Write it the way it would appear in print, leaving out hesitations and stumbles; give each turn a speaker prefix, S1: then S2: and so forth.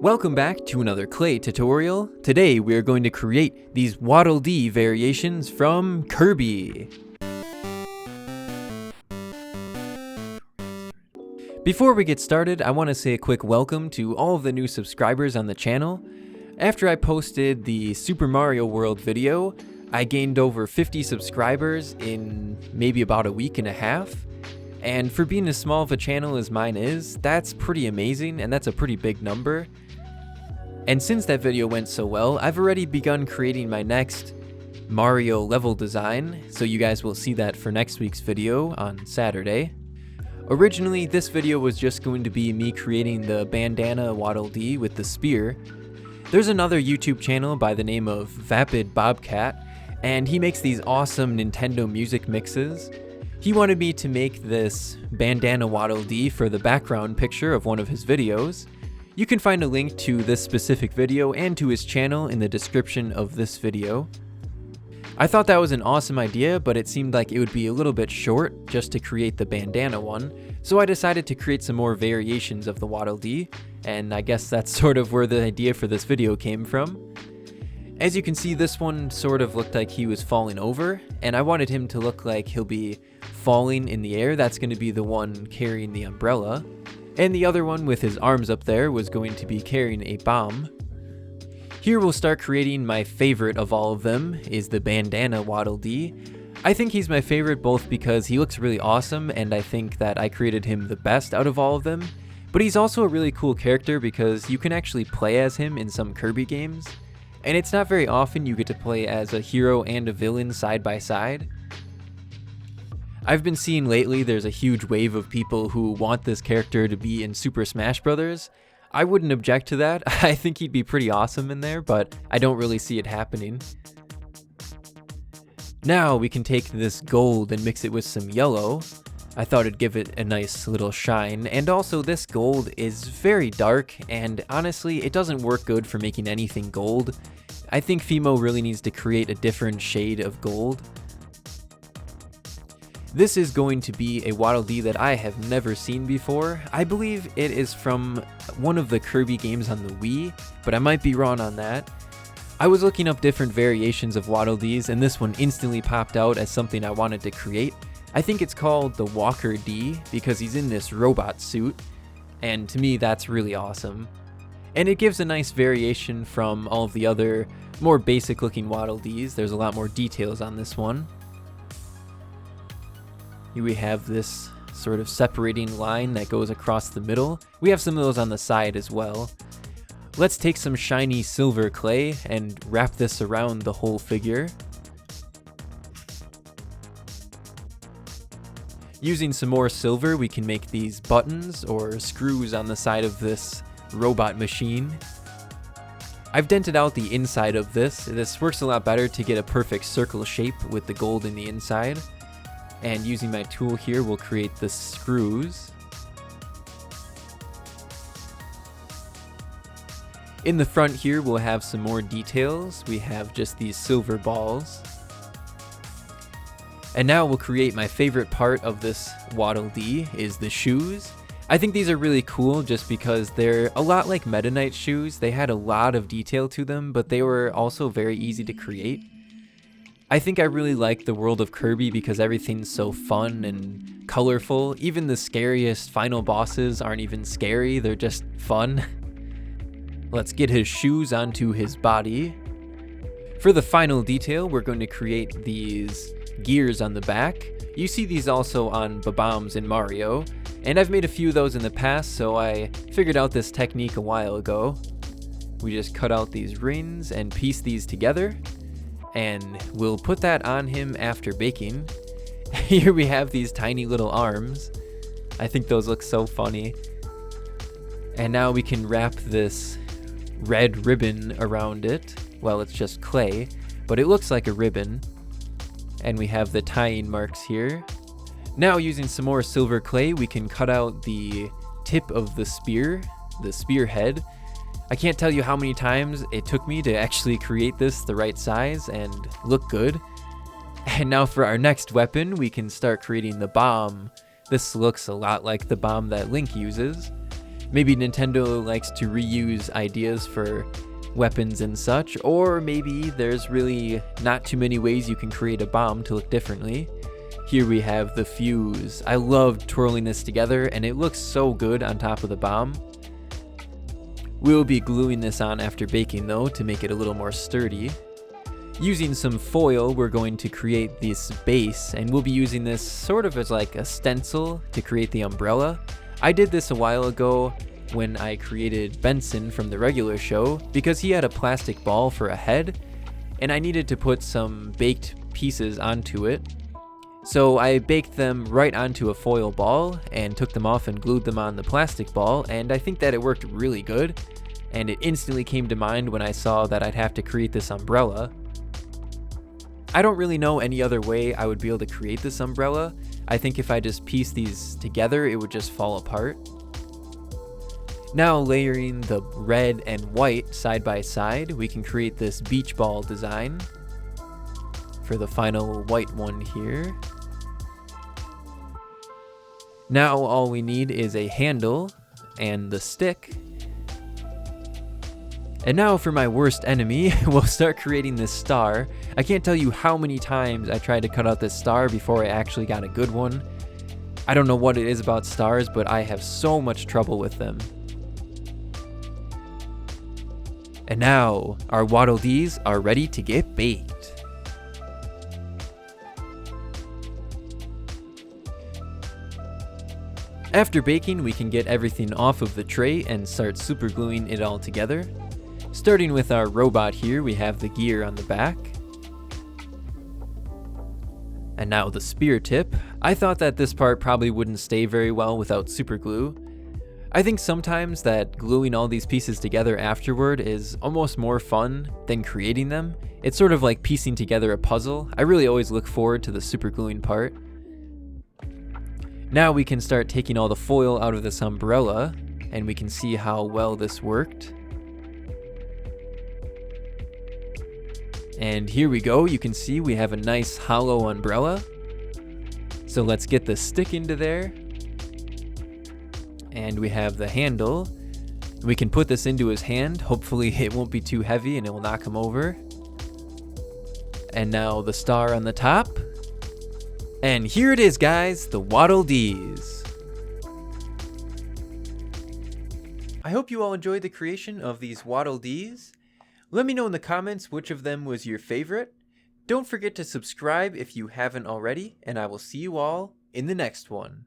S1: Welcome back to another clay tutorial. Today we are going to create these Waddle Dee variations from Kirby. Before we get started, I want to say a quick welcome to all of the new subscribers on the channel. After I posted the Super Mario World video, I gained over 50 subscribers in maybe about a week and a half. And for being as small of a channel as mine is, that's pretty amazing and that's a pretty big number. And since that video went so well, I've already begun creating my next Mario level design, so you guys will see that for next week's video on Saturday. Originally, this video was just going to be me creating the bandana Waddle Dee with the spear. There's another YouTube channel by the name of Vapidbobcat, and he makes these awesome Nintendo music mixes. He wanted me to make this bandana Waddle Dee for the background picture of one of his videos. You can find a link to this specific video and to his channel in the description of this video. I thought that was an awesome idea, but it seemed like it would be a little bit short just to create the bandana one, so I decided to create some more variations of the Waddle Dee, and I guess that's sort of where the idea for this video came from. As you can see, this one sort of looked like he was falling over, and I wanted him to look like he'll be falling in the air. That's going to be the one carrying the umbrella. And the other one with his arms up there was going to be carrying a bomb. Here we'll start creating my favorite of all of them, is the bandana Waddle Dee. I think he's my favorite both because he looks really awesome and I think that I created him the best out of all of them. But he's also a really cool character because you can actually play as him in some Kirby games. And it's not very often you get to play as a hero and a villain side by side. I've been seeing lately there's a huge wave of people who want this character to be in Super Smash Bros. I wouldn't object to that. I think he'd be pretty awesome in there, but I don't really see it happening. Now we can take this gold and mix it with some yellow. I thought it'd give it a nice little shine, and also this gold is very dark, and honestly it doesn't work good for making anything gold. I think FIMO really needs to create a different shade of gold. This is going to be a Waddle Dee that I have never seen before. I believe it is from one of the Kirby games on the Wii, but I might be wrong on that. I was looking up different variations of Waddle Dees, and this one instantly popped out as something I wanted to create. I think it's called the Walker Dee because he's in this robot suit, and to me that's really awesome. And it gives a nice variation from all of the other more basic looking Waddle Dees. There's a lot more details on this one. Here we have this sort of separating line that goes across the middle. We have some of those on the side as well. Let's take some shiny silver clay and wrap this around the whole figure. Using some more silver, we can make these buttons or screws on the side of this robot machine. I've dented out the inside of this. This works a lot better to get a perfect circle shape with the gold in the inside. And using my tool here, we'll create the screws. In the front here, we'll have some more details. We have just these silver balls. And now we'll create my favorite part of this Waddle Dee, is the shoes. I think these are really cool just because they're a lot like Meta Knight shoes. They had a lot of detail to them, but they were also very easy to create. I think I really like the world of Kirby because everything's so fun and colorful. Even the scariest final bosses aren't even scary, they're just fun. Let's get his shoes onto his body. For the final detail, we're going to create these gears on the back. You see these also on Bob-ombs in Mario, and I've made a few of those in the past, so I figured out this technique a while ago. We just cut out these rings and piece these together. And we'll put that on him after baking. Here we have these tiny little arms. I think those look so funny. And now we can wrap this red ribbon around it. Well, it's just clay, but it looks like a ribbon. And we have the tying marks here. Now using some more silver clay, we can cut out the tip of the spear, the spearhead. I can't tell you how many times it took me to actually create this the right size and look good. And now for our next weapon, we can start creating the bomb. This looks a lot like the bomb that Link uses. Maybe Nintendo likes to reuse ideas for weapons and such, or maybe there's really not too many ways you can create a bomb to look differently. Here we have the fuse. I love twirling this together and it looks so good on top of the bomb. We'll be gluing this on after baking though to make it a little more sturdy. Using some foil, we're going to create this base, and we'll be using this sort of as like a stencil to create the umbrella. I did this a while ago when I created Benson from the regular show because he had a plastic ball for a head and I needed to put some baked pieces onto it. So I baked them right onto a foil ball and took them off and glued them on the plastic ball, and I think that it worked really good, and it instantly came to mind when I saw that I'd have to create this umbrella. I don't really know any other way I would be able to create this umbrella. I think if I just piece these together, it would just fall apart. Now layering the red and white side by side, we can create this beach ball design for the final white one here. Now all we need is a handle and the stick. And now for my worst enemy, we'll start creating this star. I can't tell you how many times I tried to cut out this star before I actually got a good one. I don't know what it is about stars, but I have so much trouble with them. And now, our Waddle Dees are ready to get baked. After baking, we can get everything off of the tray and start super gluing it all together. Starting with our robot here, we have the gear on the back. And now the spear tip. I thought that this part probably wouldn't stay very well without super glue. I think sometimes that gluing all these pieces together afterward is almost more fun than creating them. It's sort of like piecing together a puzzle. I really always look forward to the super gluing part. Now we can start taking all the foil out of this umbrella, and we can see how well this worked. And here we go, you can see we have a nice hollow umbrella. So let's get the stick into there. And we have the handle. We can put this into his hand. Hopefully it won't be too heavy and it will knock him over. And now the star on the top. And here it is, guys, the Waddle Dees. I hope you all enjoyed the creation of these Waddle Dees. Let me know in the comments which of them was your favorite. Don't forget to subscribe if you haven't already, and I will see you all in the next one.